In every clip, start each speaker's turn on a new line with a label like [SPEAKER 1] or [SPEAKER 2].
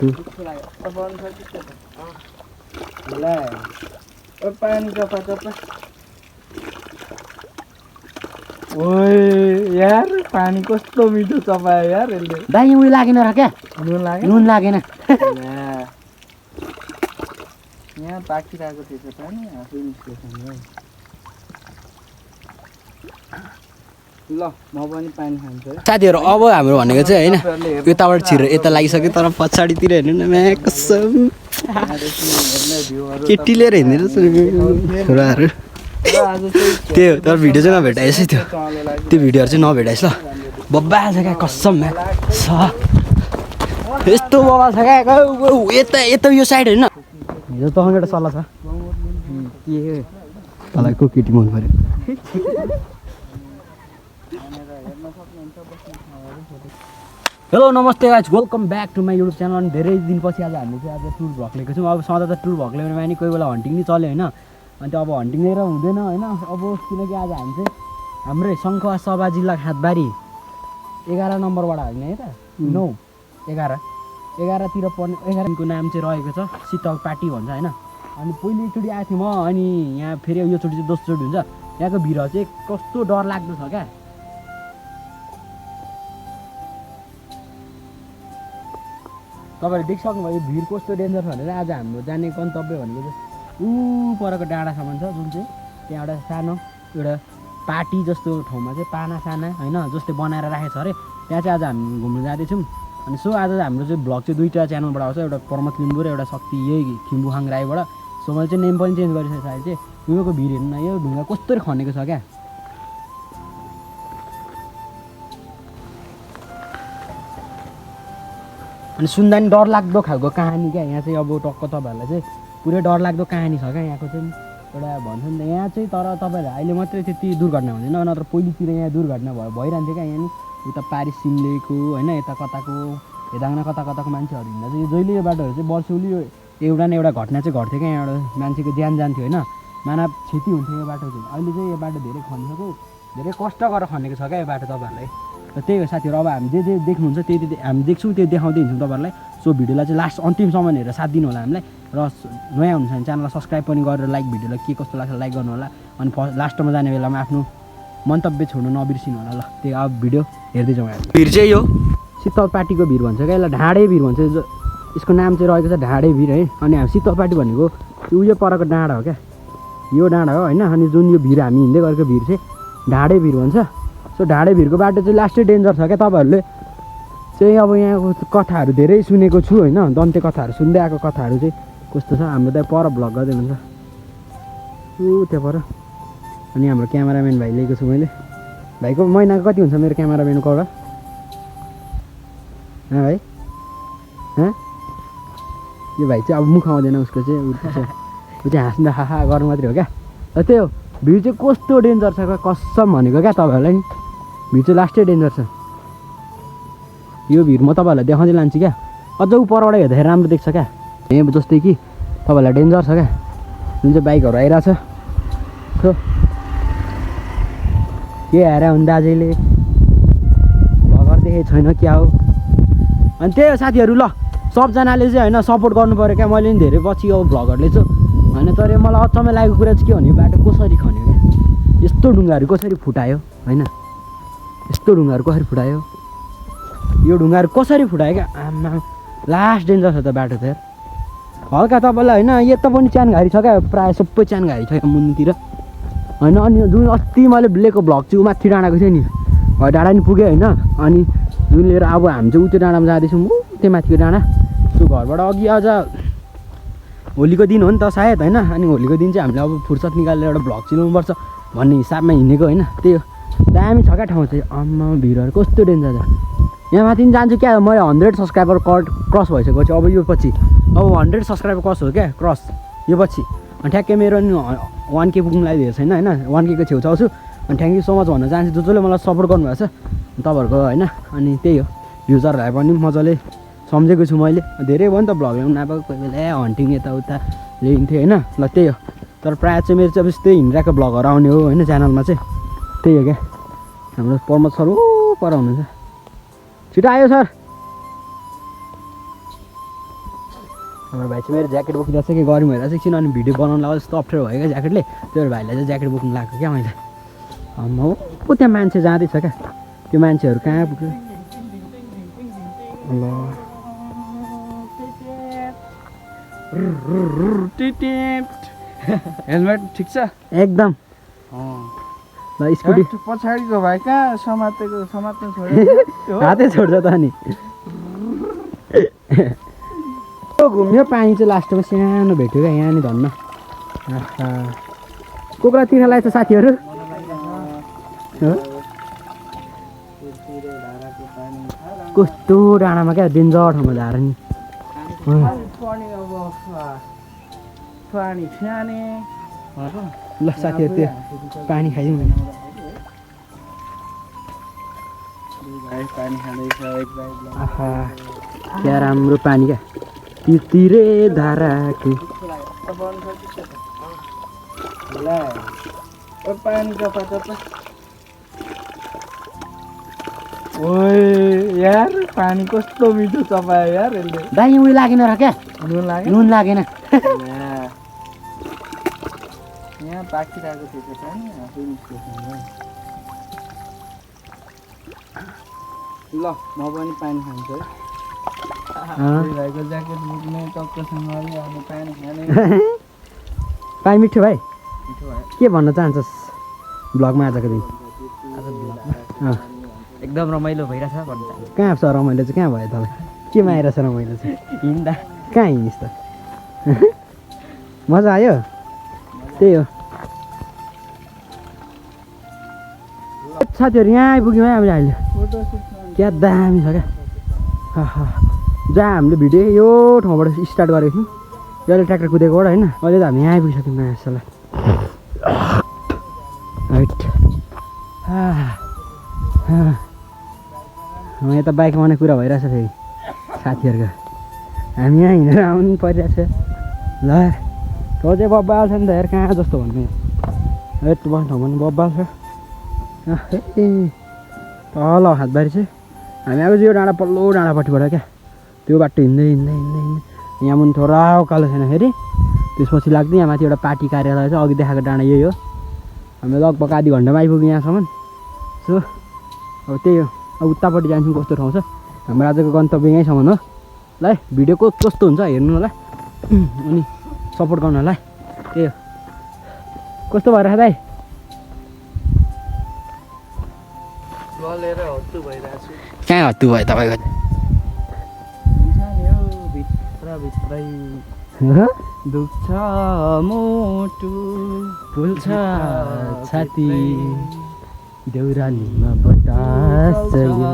[SPEAKER 1] ओए यार पानी कस्तो मिठो चपायो यार यसले
[SPEAKER 2] दाइ उयो लागेन र क्या नुन लागेन
[SPEAKER 1] यहाँ पाकिरहेको थिएछ पानी आफै निस्केछ नि ल म पनि पानी खान्छु है
[SPEAKER 2] साथीहरू अब हाम्रो भनेको चाहिँ होइन यताबाट छिरेर यता लागिसक्यो तर पछाडितिर हेर्नु न म्या कसम केटी लिएर हिँड्दैन छोराहरू त्यो तर भिडियो चाहिँ नभेटाइस् है त्यो भिडियोहरू चाहिँ नभेटाइस् ल बब्बा छ क्या कसम म्या यस्तो बब्बा छ क्या यता यता यो साइड होइन हिजो त एउटा सल्लाह छ के तँलाई को केटी मन पऱ्यो हेलो नमस्ते guys welcome back to my YouTube channel अनि धेरै दिनपछि आज हामीले चाहिँ आज टुर भ्लग लिएको छौँ अब सधैँ त टुर भ्लग ल्याउने बानी कोही बेला हन्टिङ नि चल्यो होइन अन्त अब हन्टिङ लिएर हुँदैन होइन अब किनकि आज हामी चाहिँ हाम्रै शङ्खुवा सभा जिल्ला खातबारी 11 नम्बरबाट होइन है त 9 11तिर पर्ने 11को नाम चाहिँ रहेको छ शीतल पार्टी भन्छ होइन अनि पहिले एकचोटि आएको थिएँ म अनि यहाँ फेरि योचोटि चाहिँ दोस्रोचोटि हुन्छ यहाँको भिडहरू चाहिँ कस्तो डरलाग्दो छ क्या तपाईँले देखिसक्नुभयो भिड कस्तो डेन्जर छ भनेर आज हाम्रो जाने गन्तव्य भनेको चाहिँ परको डाँडासम्म छ जुन चाहिँ त्यहाँ एउटा सानो एउटा पार्टी जस्तो ठाउँमा चाहिँ पाना साना होइन जस्तै बनाएर राखेको छ अरे त्यहाँ चाहिँ आज हामी घुम्नु जाँदैछौँ अनि सो आज हाम्रो चाहिँ भ्लग चाहिँ दुईवटा च्यानलबाट आउँछ एउटा प्रमोद लिम्बू र एउटा शक्ति यही खिम्बुहाङ राईबाट सो मैले चाहिँ नेम पनि चेन्ज गरिसकेको छ अहिले चाहिँ उयोको भिड हेर्नु न यो ढुङ्गा कस्तो खनेको छ क्या अनि सुन्दा नि डरलाग्दो खालको कहानी क्या यहाँ चाहिँ अब टक्क तपाईँहरूलाई चाहिँ पुरै डरलाग्दो कहानी छ क्या यहाँको चाहिँ एउटा भन्छ नि त यहाँ चाहिँ तर तपाईँहरूलाई अहिले मात्रै त्यति दुर्घटना हुँदैन नत्र पहिलेतिर यहाँ दुर्घटना भइरहन्थ्यो क्या यहाँ नि उता पारिस सिमलेको होइन यता कताको हेदाङ्ना कता कताको मान्छेहरू हिँड्दा चाहिँ जहिले यो बाटोहरू चाहिँ वर्षौली एउटा न एउटा घटना चाहिँ घट्थ्यो क्या यहाँबाट मान्छेको ज्यान जान्थ्यो होइन मानव क्षति हुन्थ्यो यो बाटो चाहिँ अहिले चाहिँ यो बाटो धेरै खनिसक्यो धेरै कष्ट गरेर खनेको छ क्या यो बाटो तपाईँहरूलाई र त्यही हो साथीहरू अब हामी जे देख्नुहुन्छ त्यही हामी देख्छौँ त्यो देखाउँदै हिँड्छौँ तपाईँहरूलाई सो भिडियोलाई चाहिँ लास्ट अन्तिमसम्म हेरेर साथ दिनु होला हामीलाई र नयाँ हुन्छ भने च्यानललाई सब्सक्राइब पनि गरेर लाइक भिडियोलाई के कस्तो लाग्छ लाइक गर्नु होला अनि लास्टमा जाने बेलामा आफ्नो मन्तव्य छोड्नु नबिर्सिनु होला ल त्यो अब भिडियो हेर्दै जाउँ हामी भिड चाहिँ यो शीतल पार्टीको भिड भन्छ क्या यसलाई ढाडे भिड भन्छ यसको नाम चाहिँ रहेको छ ढाडे भिड है अनि हामी शीतल पार्टी भनेको उयो परको डाँडा हो क्या यो डाँडा हो होइन अनि जुन यो भिड हामी हिँड्दै गरेको भिड चाहिँ ढाडे भिड भन्छ सो ढाडे भिरको बाटो चाहिँ लास्टै डेन्जर छ क्या तपाईँहरूले चाहिँ अब यहाँको कथाहरू धेरै सुनेको छु होइन दन्ते कथाहरू सुन्दै आएको कथाहरू चाहिँ कस्तो छ हाम्रो त्यहाँ पर भ्लग गर्दै हुन्छ त्यहाँ पर अनि हाम्रो क्यामेराम्यान भाइ लिएको छु मैले भाइको महिनाको कति हुन्छ मेरो क्यामेराम्यानको एउटा भाइ यो भाइ चाहिँ अब मुख आउँदैन उसको चाहिँ ऊ चाहिँ हाँस्दा हाहा गर्नु मात्रै हो क्या र त्यही हो भिड चाहिँ कस्तो डेन्जर छ कसम भनेको क्या तपाईँहरूलाई नि भिड चाहिँ लास्टै डेन्जर छ यो भिड म तपाईँहरूलाई देखाउँदै लान्छु क्या अझ उपरबाट हेर्दाखेरि राम्रो देख्छ क्या यहाँ जस्तै कि तपाईँहरूलाई डेन्जर छ क्या जुन चाहिँ बाइकहरू आइरहेछ हो के हेरे हुन् दाजुले भगर देखेको छैन क्या हो अनि त्यही हो साथीहरू ल सबजनाले चाहिँ होइन सपोर्ट गर्नु पऱ्यो क्या मैले पनि धेरै पछि अब भ्लगहरूले चाहिँ होइन तर मलाई अचम्म लागेको कुरा चाहिँ के भने बाटो कसरी खन्यो क्या यस्तो ढुङ्गाहरू कसरी फुटायो होइन यस्तो ढुङ्गाहरू कसरी फुटायो यो ढुङ्गाहरू कसरी फुटायो क्या आमा लास्ट डेन्जर छ त बाटो त हल्का तपाईँलाई होइन यता पनि च्यानघारी छ क्या प्रायः सबै च्यानघारी छ क्या मुनितिर होइन अनि जुन अस्ति मैले लिएको भ्लग चाहिँ माथि डाँडाको थियो नि डाँडा नि पुगेँ होइन अनि जुन लिएर अब हामी चाहिँ त्यो डाँडामा जाँदैछौँ त्यो माथिको डाँडा त्यो घरबाट अघि अझ होलीको दिन हो नि त सायद होइन अनि होलीको दिन चाहिँ हामीले अब फुर्सद निकालेर एउटा भ्लग चिलाउनुपर्छ भन्ने हिसाबमा हिँडेको होइन त्यही हो दामी छ क्या ठाउँ चाहिँ आम्मा भिडहरू कस्तो डेन्जर छ यहाँ माथि पनि जान्छु क्या मैले 100 सब्सक्राइबर क्रस भइसकेको पछि अब यो पछि अब 100 सब्सक्राइबर क्रस हो क्या क्रस यो पछि अनि ठ्याक्कै मेरो नि 1K पुग्नु लागिदिएको छैन होइन 1K को छेउछाउ छु अनि थ्याङ्क यू सो मच भन्न चाहन्छु जसले मलाई सपोर्ट गर्नुभएको छ तपाईँहरूको होइन अनि त्यही हो भ्युजरहरूलाई पनि मजाले सम्झेको छु मैले धेरै भयो नि त भ्लग ल्याउनु नपाएको कोही बेला हन्टिङ यताउता ल्याइन्थेँ होइन ल त्यही हो तर प्रायः चाहिँ मेरो चाहिँ अब यस्तै हिँडिरहेको भ्लगहरू आउने हो होइन च्यानलमा चाहिँ त्यही हो क्या हाम्रो प्रमोद सर पर हुनुहुन्छ छिटो आयो सर हाम्रो भाइ चाहिँ मेरो ज्याकेट बोक्नु जस्तो कि गरम भइरहेको छ एकछिन अनि भिडियो बनाउनु लाग्दा जस्तो अप्ठ्यारो भयो क्या ज्याकेटले त्यो भाइलाई चाहिँ ज्याकेट बोक्नु लाग्यो क्या मैले म त्यहाँ मान्छे जाँदैछ क्या त्यो मान्छेहरू कहाँ पुग्यो ल
[SPEAKER 1] हेलमेट ठिक छ
[SPEAKER 2] एकदम ल स्कुटी
[SPEAKER 1] पछाडिको भाइ कहाँ समात्नु छोड्यो
[SPEAKER 2] हातै छोड्छ त अनि घुम्यो पानी चाहिँ लास्टमा सानो भेट्यो क्या यहाँ नि धन्न कोक्रा तिर्खा लाग्छ साथीहरू कस्तो डाँडामा क्या डेन्जर ठाउँमा धारा नि
[SPEAKER 1] पानी खाने
[SPEAKER 2] ल साथीहरू त्यो पानी खाइदिउँ न
[SPEAKER 1] पानी खाँदैछ एक भाइ
[SPEAKER 2] आहा क्या राम्रो पानी क्या तिरे धाराको
[SPEAKER 1] पानी ओए यार पानी कस्तो मिठो चपायो यार यसले
[SPEAKER 2] दाइ उयो लागेन र क्या
[SPEAKER 1] नुन लाग्यो
[SPEAKER 2] नुन लागेन
[SPEAKER 1] यहाँ पाकिरहेको थियो पानी आफै निस्केको ल म पनि पानी खान्छु है भाइको ज्याकेट बोक्ने टक्कसँगले अनि पानी खाने
[SPEAKER 2] पानी मिठो भाइ
[SPEAKER 1] मिठो भयो
[SPEAKER 2] के भन्न चाहन्छस् भ्लगमा आजको दिन
[SPEAKER 1] एकदम रमाइलो भइरहेछ भन्न चाहन्छु
[SPEAKER 2] कहाँ छ रमाइलो चाहिँ कहाँ भयो तँलाई केमा आइरहेछ रमाइलो चाहिँ
[SPEAKER 1] हिँड्दा
[SPEAKER 2] कहाँ हिँडिस् त मजा आयो त्यही हो साथीहरू यहाँ आइपुग्यौँ है हामीले अहिले
[SPEAKER 1] फोटो सुट
[SPEAKER 2] क्या दामी छ क्या जहाँ हामीले भिडियो यो ठाउँबाट स्टार्ट गरेको थियौँ जहिले ट्र्याक्टर कुदेकोबाट होइन अहिले त हामी यहाँ आइपुगिसक्यौँ नयाँ जस्तोलाई यता बाइक आउने कुरा भइरहेछ फेरि साथीहरूको हामी यहाँ हिँडेर आउनु परिरहेछ ल त्यो चाहिँ बब्बाल छ नि त हेर कहाँ जस्तो भन्नु हेट बस्ने ठाउँमा पनि बब्बाल छ तल हातबारी चाहिँ हामी आएको चाहिँ यो डाँडा पल्लो डाँडापट्टिबाट क्या त्यो बाटो हिँड्दै हिँड्दै हिँड्दै हिँड्दै यहाँ मुनि थोरा उकालो छैन फेरि त्यसपछि लाग्दै यहाँ माथि एउटा पार्टी कार्यालय छ अघि देखाएको डाँडा यही हो हामी लगभग आधी घन्टामा आइपुग्यौँ यहाँसम्म सो अब त्यही हो अब उतापट्टि जान्छौँ कस्तो ठाउँ छ हाम्रो आजको गन्तव्य यहीँसम्म हो ल भिडियो कस्तो हुन्छ हेर्नु होला अनि सपोर्ट गर्नु होला त्यही हो कस्तो भएर दाइ
[SPEAKER 1] गलेर हत्तु भइरहेको छु
[SPEAKER 2] कहाँ हत्तु भयो तपाईँको
[SPEAKER 1] भित्रभित्रै दुख्छ मोटु
[SPEAKER 2] फुल्छ छाती देउरालीमा बतास चल्यो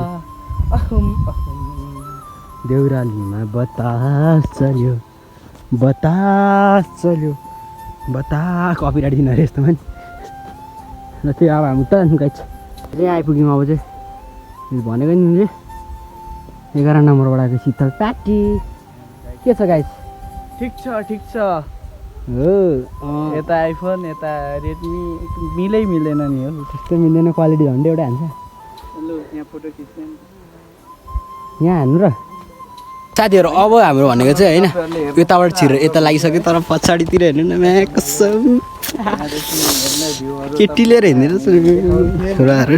[SPEAKER 2] देउरालीमा बतास चल्यो बता कपिराइट दिनु अरे यस्तोमा नि ल त्यही अब हामी त गाइस यहाँ आइपुग्यौँ अब चाहिँ भनेको नि मैले 11 नम्बरबाट आएको शीतल पार्टी के छ गाइस
[SPEAKER 1] ठिक छ
[SPEAKER 2] हो
[SPEAKER 1] यता आइफोन यता रेडमी मिल्दैन नि हो
[SPEAKER 2] त्यस्तो मिल्दैन क्वालिटी झन्डै एउटै हान्छ
[SPEAKER 1] लु यहाँ फोटो खिच्ने
[SPEAKER 2] यहाँ हान्नु र साथीहरू अब हाम्रो भनेको चाहिँ होइन यताबाट छिरेर यता लागिसक्यो तर पछाडितिर हेर्नु न म्या कसम केटी लिएर हिँड्ने रहेछ छोराहरू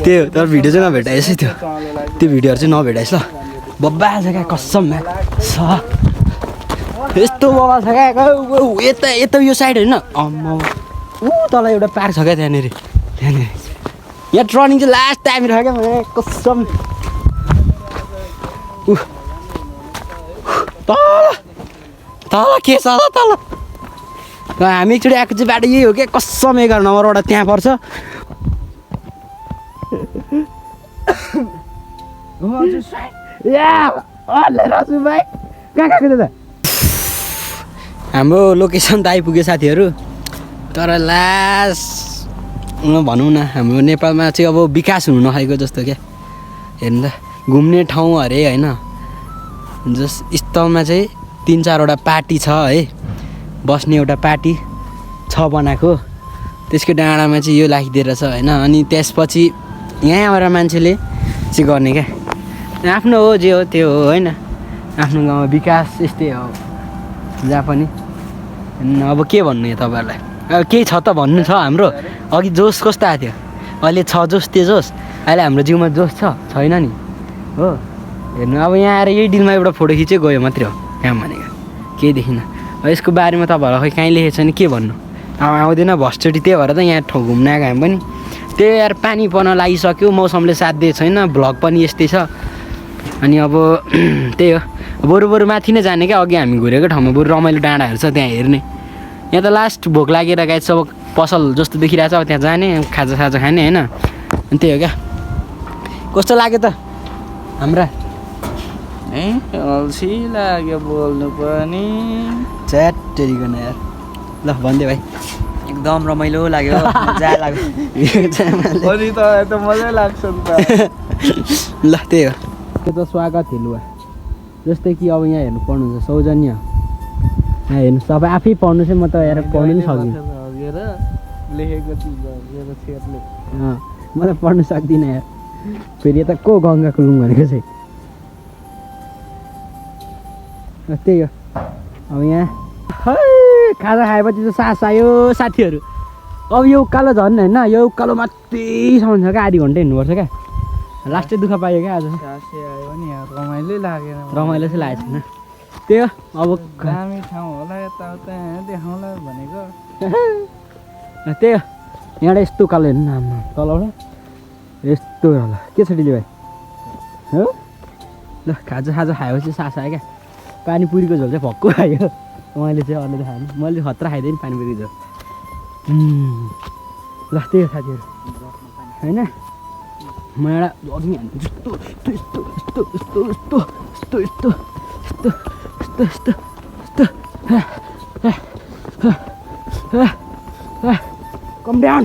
[SPEAKER 2] त्यो तर भिडियो चाहिँ नभेटाएछ त्यो भिडियोहरू चाहिँ नभेटाएछ ल बब्बाल छ क्या कसम म्या यस्तो बब्बाल छ क्या यता यो साइड होइन अम्म ऊ तल एउटा पार्क छ क्या त्यहाँनिर यहाँ टर्निङ चाहिँ लास्ट टाइम रह्यो क्या म्या कसम तल के छ तल हामी एकचोटि आएको चाहिँ बाटो यही हो क्या कसम 11 नम्बरबाट त्यहाँ पर्छ राजु भाइ कहाँ गएको त हाम्रो लोकेसन त आइपुग्यो साथीहरू तर लास्ट भनौँ न हाम्रो नेपालमा चाहिँ अब विकास हुनु नसकेको जस्तो क्या हेर्नु त घुम्ने ठाउँ अरे होइन जस स्थलमा चाहिँ 3-4वटा पार्टी छ है बस्ने एउटा पार्टी छ बनाएको त्यसको डाँडामा चाहिँ यो लागिदिएर छ होइन अनि त्यसपछि यहाँ आएर मान्छेले चाहिँ गर्ने क्या आफ्नो हो जे हो त्यो हो होइन आफ्नो गाउँमा विकास यस्तै हो जहाँ पनि। अब के भन्नु यो तपाईँहरूलाई, अब केही छ त भन्नु छ हाम्रो। अघि जोस कस्तो आएको थियो, अहिले छ जोस त्यो जोस, अहिले हाम्रो जिउमा जोस छैन नि हो। हेर्नु अब यहाँ आएर यही डिलमा एउटा फोटो खिचेँ गयो मात्रै हो, काम भनेको केही देखिनँ। अब यसको बारेमा तपाईँहरूलाई खै कहीँ लेखेको छ नि के भन्नु। अब आउँदैन भस्चोटि, त्यही भएर त यहाँ ठाउँ घुम्न आएको हामी पनि। त्यही यार पानी पर्न लागिसक्यो, मौसमले साथ दिएको छैन, भ्लग पनि यस्तै छ। अनि अब त्यही हो, बरु माथि नै जाने क्या। अघि हामी घुरेको ठाउँमा बरु रमाइलो डाँडाहरू छ त्यहाँ हेर्ने। यहाँ त लास्ट भोक लागेर गए सब पसल जस्तो देखिरहेको छ, अब त्यहाँ जाने खाजा खाने होइन। अनि त्यही हो क्या। कस्तो लाग्यो त हाम्रा?
[SPEAKER 1] अल्छी लाग्यो बोल्नु पनि।
[SPEAKER 2] च्याटेरिकन यार। ल भनिदियो भाइ।
[SPEAKER 3] एकदम रमाइलो लाग्यो, मजा लाग्यो।
[SPEAKER 1] अनि त मजै लाग्छ नि त।
[SPEAKER 2] ल त्यही हो, त्यो त स्वागत हेलुवा। जस्तै कि अब यहाँ हेर्नु पर्नुहुन्छ सौजन्य, यहाँ हेर्नु तपाईँ आफै पढ्नु चाहिँ म त हेर पढ्नु पनि सक्दिनँ।
[SPEAKER 1] लेखेको चिज
[SPEAKER 2] म त पढ्नु सक्दिनँ यार। फेरि यता को गङ्गा कुलुङ भनेको चाहिँ त्यही हो। अब यहाँ खाजा खाएपछि त सास आयो साथीहरू। अब यो उकालो झन् होइन, यो उकालो मात्रै छ क्या, आधी घन्टा हिँड्नुपर्छ क्या। लास्टै दुःख पायो क्या आज।
[SPEAKER 1] सासै आयो नि यहाँ रमाइलो लागेन।
[SPEAKER 2] रमाइलो चाहिँ लागेको छैन। त्यही हो अब
[SPEAKER 1] दामी ठाउँ होला यताउता देखाउँला भनेको।
[SPEAKER 2] त्यही हो, यहाँबाट यस्तो उकालो हेर्नु न हाम्रो तलबाट यस्तो होला। के छ डिली भाइ हो? ल खाजा खाएपछि सास आयो क्या। पानीपुरीको झोल चाहिँ भक्कु खायो मैले चाहिँ, अरूले खाएँ मैले खतरा खाइदिएँ नि पानीपुरीको झोल। ल त्यही हो साथीहरू होइन। म एउटा अघि यस्तो यस्तो यस्तो यस्तो यस्तो यस्तो यस्तो यस्तो यस्तो यस्तो यस्तो कम डाउन।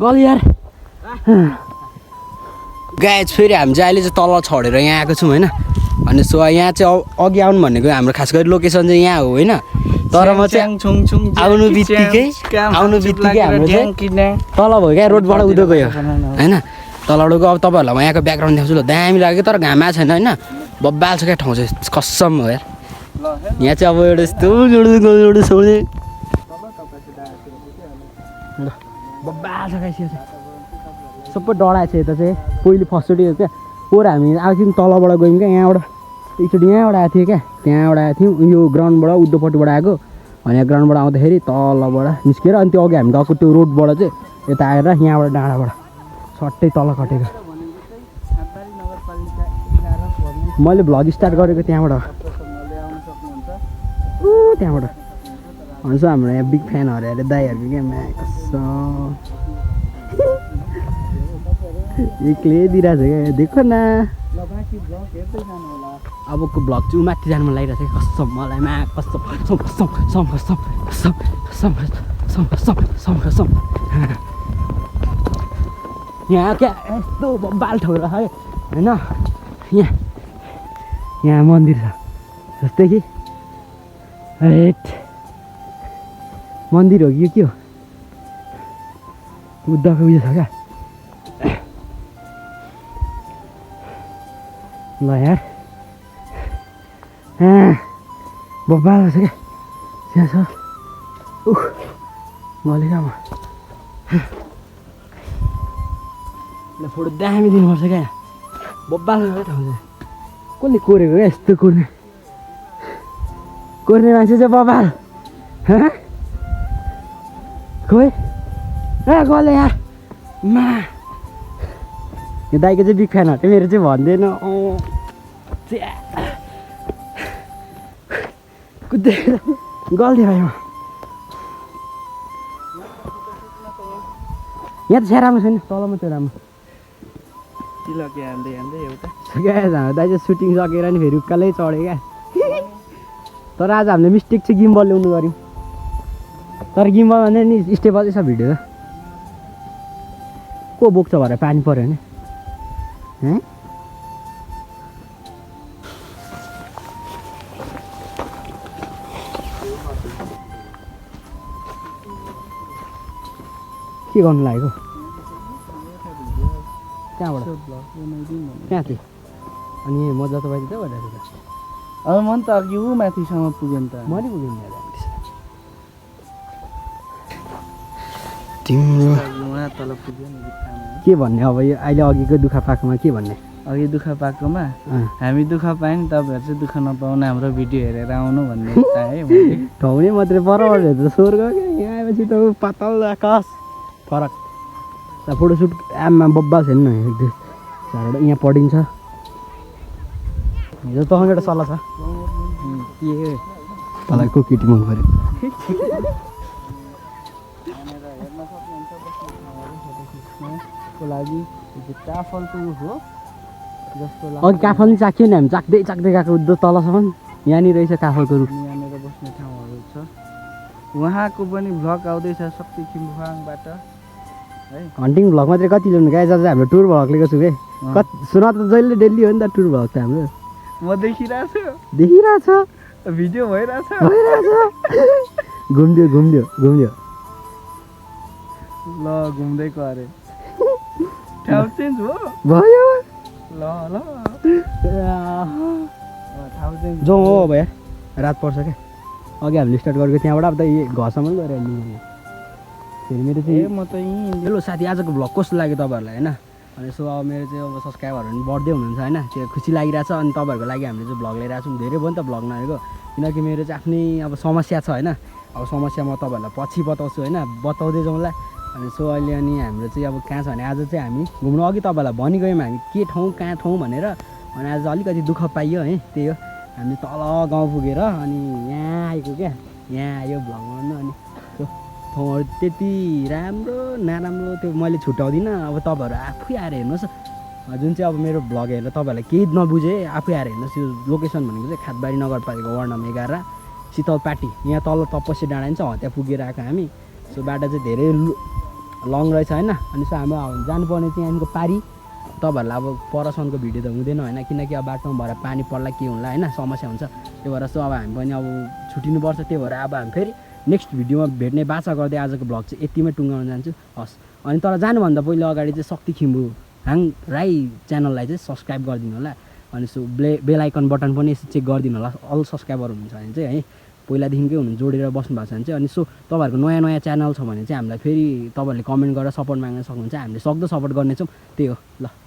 [SPEAKER 2] गल यार गाइज। फेरि हामी चाहिँ अहिले चाहिँ तल छोडेर यहाँ आएको छौँ होइन। अनि सो यहाँ चाहिँ अघि आउनु भनेको हाम्रो खास गरी लोकेसन चाहिँ यहाँ हो होइन। तर म चाहिँ आउनु बित्तिकै हाम्रो चाहिँ तल भयो क्या, रोडबाट उधो गयो होइन। तलबाट गयो। अब तपाईँहरूलाई म यहाँको ब्याकग्राउन्ड देखाउँछु ल। दामी लाग्यो तर घाम आएको छैन होइन, बब्बाल छ क्या ठाउँ चाहिँ, कसम हो यार। यहाँ चाहिँ अब एउटा यस्तो बब्बाल छ क्या, सबै डढाएको छ यता चाहिँ। पहिले फर्स्टचोटि क्या पोहोर हामी आएको थियौँ तलबाट गयौँ क्या, यहाँबाट एकचोटि यहाँबाट आएको थियो क्या, त्यहाँबाट आएको थियौँ यो ग्राउन्डबाट उद्धोपट्टिबाट आएको। अनि यहाँ ग्राउन्डबाट आउँदाखेरि तलबाट निस्केर अनि त्यो अघि हामी गएको त्यो रोडबाट चाहिँ यता आएर यहाँबाट डाँडाबाट सट्टै तल कटेको। मैले भ्लग स्टार्ट गरेको त्यहाँबाट त्यहाँबाट भन्छ हाम्रो यहाँ बिग फ्यानहरू अरे दाईहरूको क्या एक्लै दिइरहेको छ क्या, देखो न। अबको भ्लग चाहिँ माथि जानु मन लागिरहेको छ क्या, कसम मलाई कसम। यहाँ क्या यस्तो बब्बाल ठाउँ है होइन। यहाँ मन्दिर छ जस्तै कि हेट मन्दिर हो कि यो के हो, बुद्धको उयो छ क्या। ल यार बब्बाल छ क्या त्यहाँ छ। गलेका म ल फोटो दामी दिनुपर्छ क्या, बब्बाल ठाउँ चाहिँ। कसले कोरेको क्या यस्तो कोर्ने मान्छे चाहिँ बब्बाल खोइ गले यार मा। यो दाइको चाहिँ बिग फ्यान हटे, मेरो चाहिँ भन्दैन। कुद्दै गल्थ्यो भाइ म। यहाँ त छ्या राम्रो छैन, तल मात्रै राम्रो। हाम्रो दाइ चाहिँ सुटिङ सकेर नि फेरि उकालै चढ्यो क्या। तर आज हामीले मिस्टेक चाहिँ गिम्बल ल्याउनु गऱ्यौँ, तर गिम्बल भने नि स्टेबल छ भिडियो त। को बोक्छ भरे पानी पऱ्यो भने के गर्नु लागेको त्यहाँबाट
[SPEAKER 1] ब्लग बनाइदिउँ भने
[SPEAKER 2] कहाँ थियो अनि मजा तपाईँ त्यहाँ भइरहेको छ
[SPEAKER 1] अब मन त अघि ऊ माथिसम्म पुग्यो नि त
[SPEAKER 2] मैले पुग्यो नि तिम्रो
[SPEAKER 1] उहाँ तल पुग्यो नि बित्थामा।
[SPEAKER 2] के भन्ने अब यो अहिले अघिको दुःख पाएकोमा के भन्ने
[SPEAKER 1] अघि दुःख पाएकोमा हामी दुःख पायौँ नि तपाईँहरू चाहिँ दुःख नपाउनु हाम्रो भिडियो हेरेर आउनु भन्ने चाहे मैले
[SPEAKER 2] ठाउँ नै मात्रै परबाट हेर्दा स्वर्ग क्या यहाँ आएपछि त ऊ पातल आकाश फरक फोटोसुट आमा बब्बा छैन न यहाँ पढिन्छ हिजो तसँग एउटा सल्लाह छ के तँलाई को केटी मन पऱ्यो
[SPEAKER 1] को लागि काफलको हो जस्तो
[SPEAKER 2] अघि काफल नि चाख्यो नि हामी चाख्दै चाख्दै गएको उद्धो तलसम्म यहाँनिर रहेछ काफलको रुख
[SPEAKER 1] यहाँनिर बस्ने ठाउँहरू छ उहाँको पनि भ्लग आउँदैछ शक्ति खिम्बुहाङबाट है
[SPEAKER 2] हन्टिङ भ्लग मात्रै कति ल्याउनु गाई आज हाम्रो टुर भ्लग लिएको छु है कति सुन त जहिले डेली हो नि त टुर भ्लग त हाम्रो
[SPEAKER 1] म देखिरहेको छु
[SPEAKER 2] देखिरहेछ
[SPEAKER 1] भिडियो भइरहेछ
[SPEAKER 2] घुम्दियो घुम्दियो घुम्दियो
[SPEAKER 1] ल घुम्दैको अरे ठाउँ चेन्ज हो
[SPEAKER 2] भयो
[SPEAKER 1] ल ल ठाउँ चेन्ज
[SPEAKER 2] जाउँ हो भैया रात पर्छ क्या अघि हामीले स्टार्ट गरेको त्यहाँबाट अब त यही घरसम्म गएर लिनु फेरि मेरो
[SPEAKER 1] ए
[SPEAKER 2] चाहिँ
[SPEAKER 1] म त यहीँ
[SPEAKER 2] हेलो साथी आजको भ्लग कस्तो लाग्यो तपाईँहरूलाई होइन अनि सो अब मेरो चाहिँ अब सब्सक्राइबरहरू पनि बढ्दै हुनुहुन्छ होइन त्यो खुसी लागिरहेछ अनि तपाईँहरूको लागि हामीले चाहिँ भ्लग लिइरहेको छौँ धेरै भयो नि त भ्लग नहेरेको किनकि मेरो चाहिँ आफ्नै अब समस्या छ होइन अब समस्या म तपाईँहरूलाई पछि बताउँछु होइन बताउँदै जाउँला अनि सो अहिले अनि हाम्रो चाहिँ अब कहाँ छ भने आज चाहिँ हामी घुम्नु अघि तपाईँहरूलाई भनिगयौँ हामी के ठाउँ कहाँ ठाउँ भनेर अनि आज अलिकति दुःख पाइयो है त्यही हो हामी तल गाउँ पुगेर अनि यहाँ आएको क्या यहाँ आयो भ्लग गर्नु अनि त्यो ठाउँहरू त्यति राम्रो नराम्रो त्यो मैले छुट्याउँदिनँ अब तपाईँहरू आफै आएर हेर्नुहोस् जुन चाहिँ अब मेरो भ्लग हेरेर तपाईँहरूलाई केही नबुझे आफै आएर हेर्नुहोस् यो लोकेसन भनेको चाहिँ खातबारी नगरपालिका वार्ड नम्बर 11 शीतलपाटी यहाँ तल तपस्या डाँडा नि छ त्यहाँ पुगेर आएको हामी सो बाटो चाहिँ धेरै लङ रहेछ होइन अनि सो हाम्रो जानुपर्ने चाहिँ यहाँको पारी तपाईँहरूलाई अब परसम्मको भिडियो त हुँदैन होइन किनकि अब बाटोमा भएर पानी पर्ला के होला होइन समस्या हुन्छ त्यही भएर सो अब हामी पनि अब छुट्टिनुपर्छ त्यही भएर अब हामी फेरि नेक्स्ट भिडियोमा भेट्ने बाचा गर्दै आजको भ्लग चाहिँ यतिमै टुङ्गाउन जान्छु हस् अनि तर जानुभन्दा पहिला अगाडि चाहिँ शक्ति खिम्बुहाङ राई च्यानललाई चाहिँ सब्सक्राइब गरिदिनु होला अनि सो बेल आइकन बटन पनि यसो चेक गरिदिनु होला अल सब्सक्राइबर हुनुहुन्छ भने चाहिँ है पहिलादेखिकै हुनु जोडेर बस्नु भएको छ भने चाहिँ अनि सो तपाईँहरूको नयाँ नयाँ च्यानल छ भने चाहिँ हामीलाई फेरि तपाईँहरूले कमेन्ट गरेर सपोर्ट माग्न सक्नुहुन्छ हामीले सक्दो सपोर्ट गर्नेछौँ त्यही हो ल